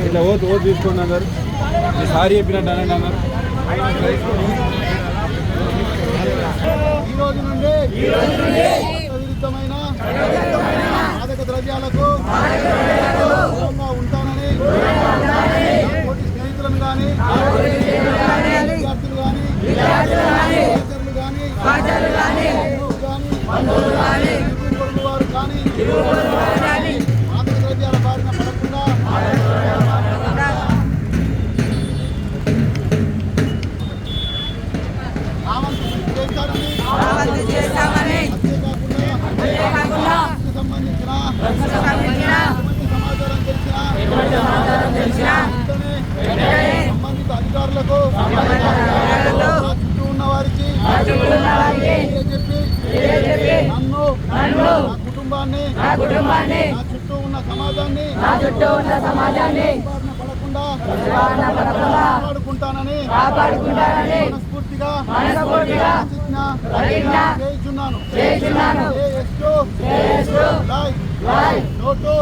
ఇట్లా ఓటు తీసుకోండి అన్నారు. సారీ చెప్పినట్టు అనండి అన్నారు. ఈ రోజు నుండి విరుద్ధమైన మాదక ద్రవ్యాలకు దూరంగా ఉంటానని తోటి స్నేహితులను కానీ విద్యార్థులు కానీ వారు కానీ మాదక ద్రవ్యాల బారిన పడకుండా చేస్తారని సంబంధించిన సమాచారం తెలిసిన సంబంధిత అధికారులకు చుట్టూ ఉన్న వారికి చెప్పి నన్ను నా కుటుంబాన్ని నా చుట్టూ ఉన్న సమాజాన్ని పడకుండా కాపాడుకుంటానని మనస్ఫూర్తిగా చేస్తున్నాను. Like note